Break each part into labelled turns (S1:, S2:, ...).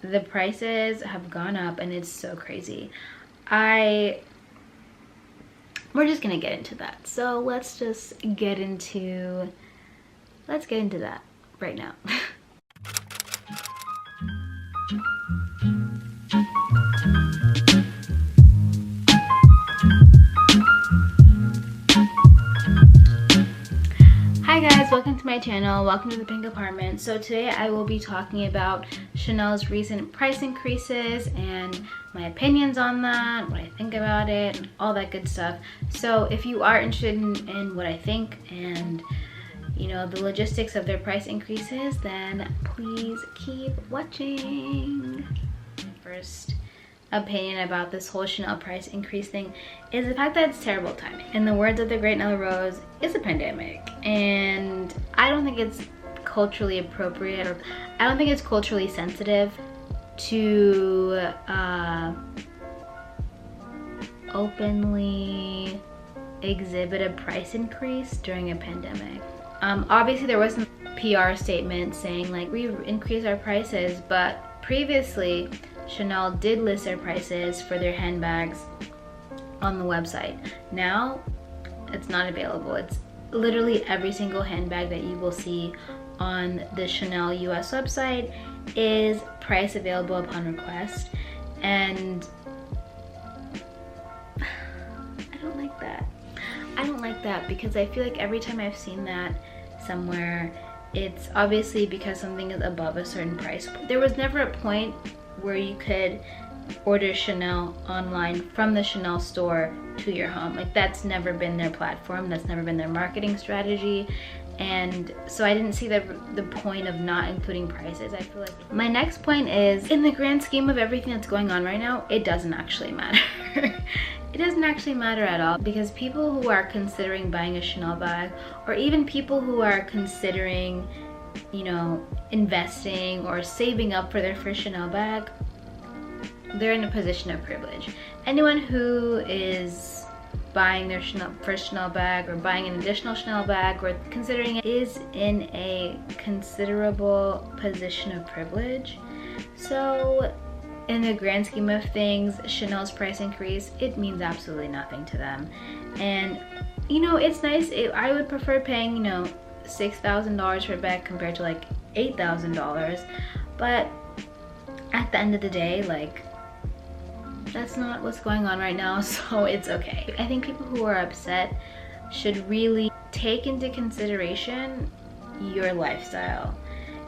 S1: the prices have gone up and it's so crazy. We're just gonna get into that. So let's get into that right now. Hi guys, welcome to my channel. Welcome to the Pink Apartment. So today I will be talking about Chanel's recent price increases and my opinions on that, what I think about it, and all that good stuff. So if you are interested in what I think and the logistics of their price increases, then please keep watching. First opinion about this whole Chanel price increase thing is the fact that it's terrible timing. In the words of the great Nelly Rose, it's a pandemic, and I don't think it's culturally appropriate, or I don't think it's culturally sensitive to openly exhibit a price increase during a pandemic. Obviously there was some PR statement saying like we increased our prices, but previously Chanel did list their prices for their handbags on the website. Now it's not available. It's literally every single handbag that you will see on the Chanel US website is price available upon request, and I don't like that. I don't like that because I feel like every time I've seen that somewhere, it's obviously because something is above a certain price. There was never a point where you could order Chanel online from the Chanel store to your home. Like, that's never been their platform, that's never been their marketing strategy, and so I didn't see the point of not including prices. I feel like my next point is, in the grand scheme of everything that's going on right now, it doesn't actually matter. It doesn't actually matter at all, because people who are considering buying a Chanel bag, or even people who are considering investing or saving up for their first Chanel bag, they're in a position of privilege. Anyone who is buying their first Chanel bag, or buying an additional Chanel bag, or considering it, is in a considerable position of privilege. So in the grand scheme of things, Chanel's price increase, it means absolutely nothing to them. And it's nice. I would prefer paying $6,000 for a bag compared to like $8,000, but at the end of the day, like, that's not what's going on right now, so it's okay. I think people who are upset should really take into consideration your lifestyle.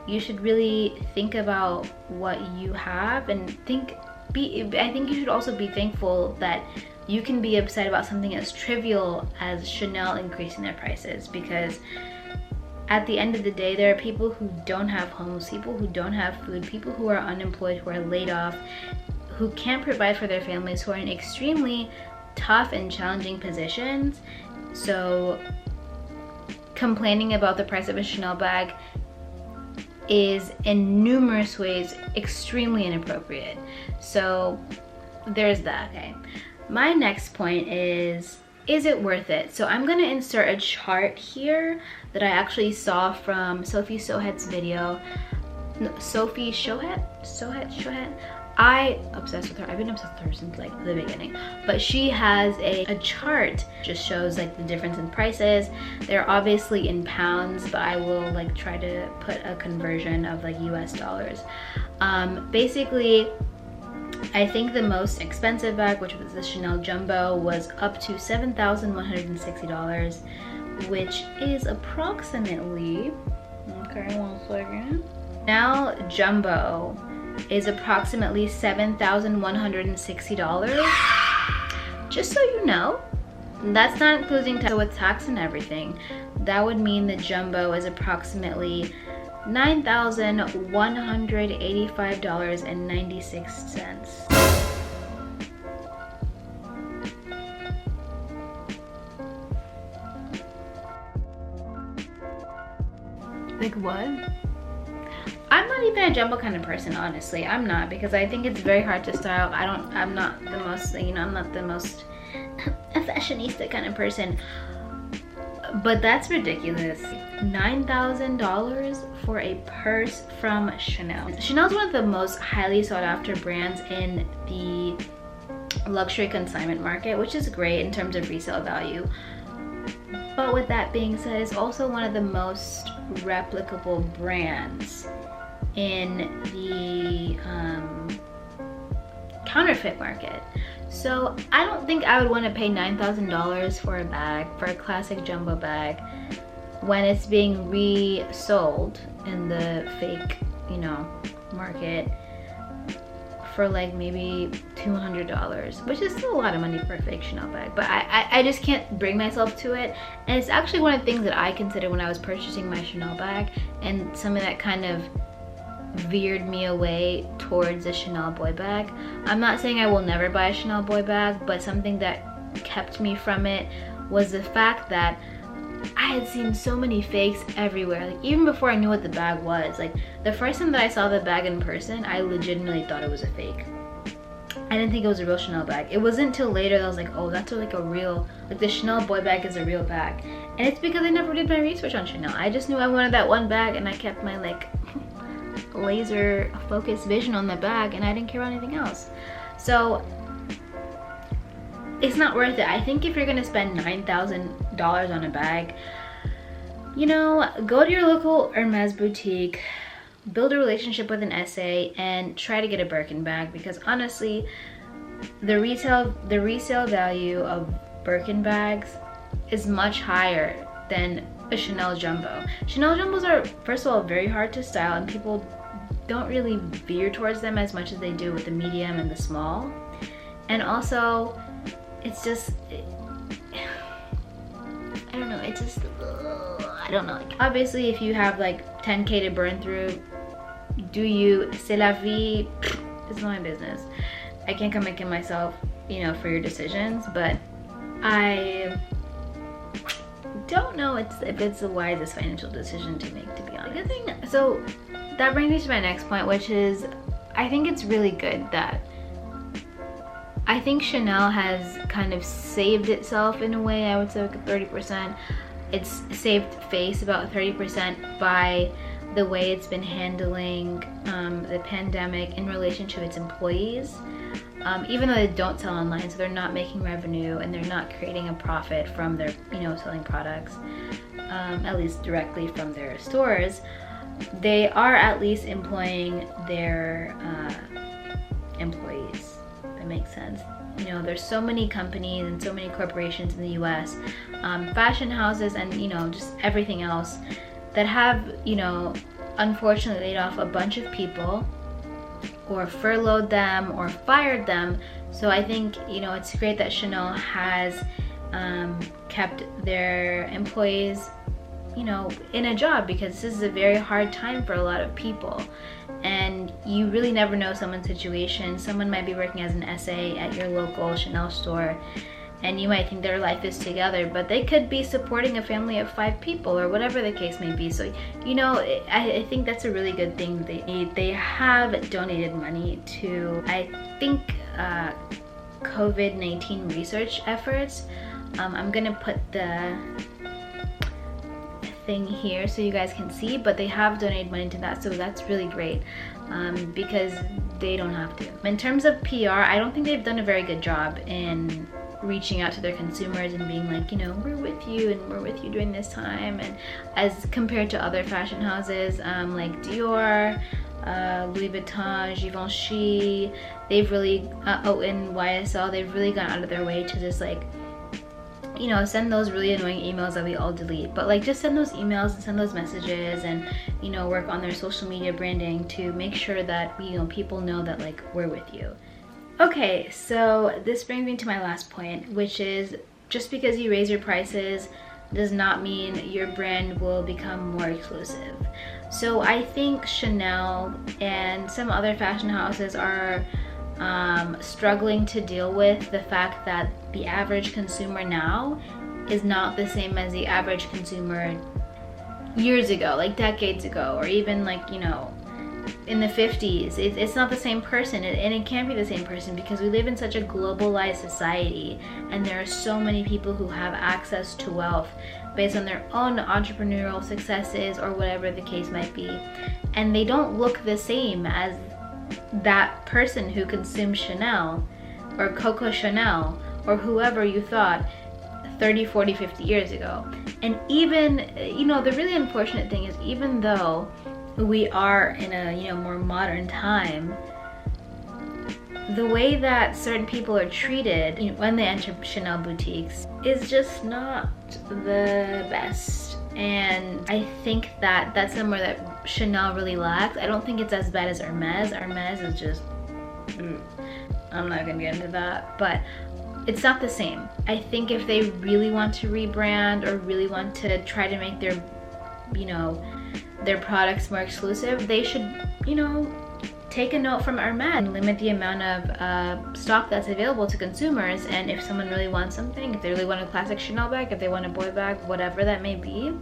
S1: You should really think about what you have, and I think you should also be thankful that you can be upset about something as trivial as Chanel increasing their prices, because at the end of the day, there are people who don't have homes, people who don't have food, people who are unemployed, who are laid off, who can't provide for their families, who are in extremely tough and challenging positions. So complaining about the price of a Chanel bag is in numerous ways extremely inappropriate. So there's that. Okay, my next point is it worth it? So I'm gonna insert a chart here that I actually saw from Sophie Shohet's video. No, Sophie Shohet? I obsessed with her. I've been obsessed with her since like the beginning. But she has a chart, just shows like the difference in prices. They're obviously in pounds, but I will like try to put a conversion of like US dollars. Basically, I think the most expensive bag, which was the Chanel Jumbo, was up to $7,160, which is approximately, okay, 1 second. Now Jumbo is approximately $7,160. Just so you know, that's not including tax. So with tax and everything, that would mean the Jumbo is approximately $9,185.96. Like, what? I'm not even a jumbo kind of person, honestly. I'm not, because I think it's very hard to style. I'm not the most, I'm not the most a fashionista kind of person. But that's ridiculous. $9,000 for a purse from Chanel. Chanel's one of the most highly sought after brands in the luxury consignment market, which is great in terms of resale value. But with that being said, it's also one of the most replicable brands in the counterfeit market. So I don't think I would want to pay $9,000 for a bag, for a classic jumbo bag, when it's being resold in the fake, you know, market for like maybe $200, which is still a lot of money for a fake Chanel bag. But I just can't bring myself to it. And it's actually one of the things that I considered when I was purchasing my Chanel bag, and something that kind of veered me away towards a Chanel boy bag. I'm not saying I will never buy a Chanel boy bag, but something that kept me from it was the fact that I had seen so many fakes everywhere. Like, even before I knew what the bag was, like the first time that I saw the bag in person, I legitimately thought it was a fake. I didn't think it was a real Chanel bag. It wasn't until later that I was like, oh, that's like a real, like the Chanel boy bag is a real bag. And it's because I never did my research on Chanel. I just knew I wanted that one bag, and I kept my like laser focused vision on the bag, and I didn't care about anything else. So it's not worth it. I think if you're gonna spend $9,000 on a bag, you know, go to your local Hermes boutique, build a relationship with an SA, and try to get a Birkin bag, because honestly, the resale value of Birkin bags is much higher than a Chanel jumbo. Chanel jumbos are, first of all, very hard to style, and people don't really veer towards them as much as they do with the medium and the small. And also, it's just, I don't know, it just, I don't know. Like, obviously, if you have like 10K to burn through, do you, c'est la vie, it's not my business. I can't come making myself, you know, for your decisions, but I don't know if it's the wisest financial decision to make, to be honest. So that brings me to my next point, which is, I think it's really good that I think Chanel has kind of saved itself in a way. I would say like 30%. It's saved face about 30% by the way it's been handling the pandemic in relation to its employees. Even though they don't sell online, so they're not making revenue and they're not creating a profit from their, you know, selling products, at least directly from their stores, they are at least employing their employees. That makes sense. You know, there's so many companies and so many corporations in the US, fashion houses, and, you know, just everything else that have, you know, unfortunately laid off a bunch of people, or furloughed them, or fired them. So I think, you know, it's great that Chanel has kept their employees, you know, in a job, because this is a very hard time for a lot of people. And you really never know someone's situation. Someone might be working as an SA at your local Chanel store, and you might think their life is together, but they could be supporting a family of 5 people, or whatever the case may be. So, you know, I think that's a really good thing. They have donated money to, I think, COVID-19 research efforts. I'm gonna put the thing here so you guys can see, but they have donated money to that, so that's really great, because they don't have to. In terms of PR, I don't think they've done a very good job in reaching out to their consumers and being like, you know, we're with you and we're with you during this time. And as compared to other fashion houses like Dior, Louis Vuitton, Givenchy, they've really, and YSL, they've really gone out of their way to just like, you know, send those really annoying emails that we all delete, but like just send those emails and send those messages, and, you know, work on their social media branding to make sure that, you know, people know that like we're with you. Okay, so this brings me to my last point, which is, just because you raise your prices does not mean your brand will become more exclusive. So I think Chanel and some other fashion houses are struggling to deal with the fact that the average consumer now is not the same as the average consumer years ago, like decades ago, or even like, you know, in the 50s. It's not the same person, and it can't be the same person, because we live in such a globalized society, and there are so many people who have access to wealth based on their own entrepreneurial successes or whatever the case might be. And they don't look the same as that person who consumed Chanel or Coco Chanel or whoever you thought 30, 40, 50 years ago. And even, you know, the really unfortunate thing is, even though we are in a, you know, more modern time, the way that certain people are treated, you know, when they enter Chanel boutiques is just not the best. And I think that that's somewhere that Chanel really lacks. I don't think it's as bad as Hermes. Hermes is just, I'm not gonna get into that, but it's not the same. I think if they really want to rebrand or really want to try to make their, you know, their products more exclusive, they should, you know, take a note from Hermes and limit the amount of stock that's available to consumers. And if someone really wants something, if they really want a classic Chanel bag, if they want a boy bag, whatever that may be,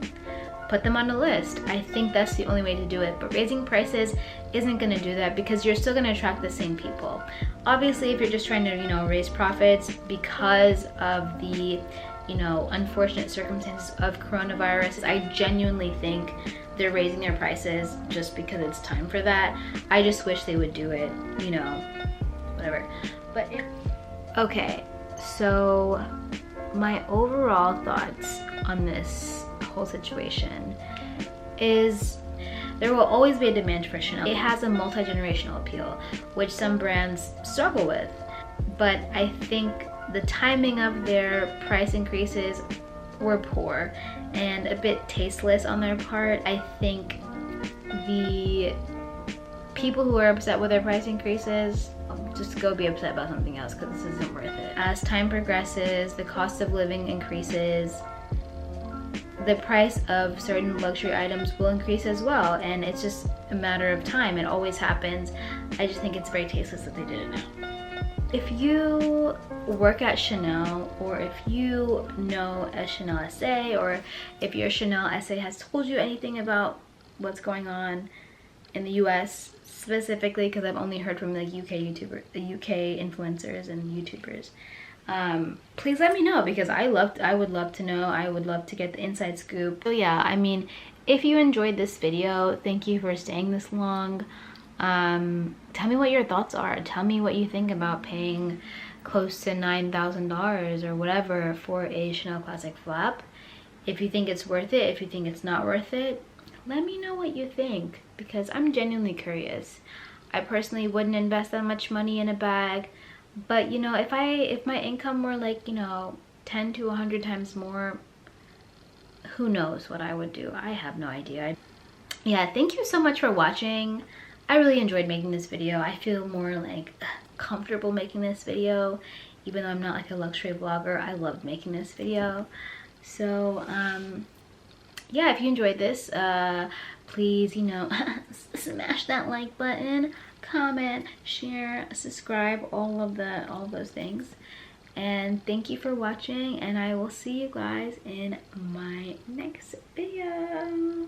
S1: put them on the list. I think that's the only way to do it. But raising prices isn't going to do that, because you're still going to attract the same people. Obviously, if you're just trying to, you know, raise profits because of the, you know, unfortunate circumstances of coronavirus, I genuinely think they're raising their prices just because it's time for that. I just wish they would do it, you know, whatever. But okay, so my overall thoughts on this whole situation is there will always be a demand for Chanel. It has a multi-generational appeal, which some brands struggle with. But I think the timing of their price increases were poor and a bit tasteless on their part. I think the people who are upset with their price increases, just go be upset about something else, because this isn't worth it. As time progresses, the cost of living increases, the price of certain luxury items will increase as well, and it's just a matter of time. It always happens. I just think it's very tasteless that they did it now. If you work at Chanel, or if you know a Chanel SA, or if your Chanel SA has told you anything about what's going on in the US specifically, because I've only heard from the UK influencers and YouTubers, please let me know, because I would love to know. I would love to get the inside scoop. So yeah, I mean, if you enjoyed this video, thank you for staying this long. Tell me what your thoughts are. Tell me what you think about paying close to $9,000 or whatever for a Chanel Classic flap. If you think it's worth it, if you think it's not worth it, let me know what you think, because I'm genuinely curious. I personally wouldn't invest that much money in a bag, but you know, if my income were like, you know, 10 to 100 times more, who knows what I would do. I have no idea. Yeah, thank you so much for watching. I really enjoyed making this video. I feel more like comfortable making this video, even though I'm not like a luxury vlogger. I loved making this video. So yeah, if you enjoyed this, please, you know, smash that like button, comment, share, subscribe, all of those things. And thank you for watching, and I will see you guys in my next video.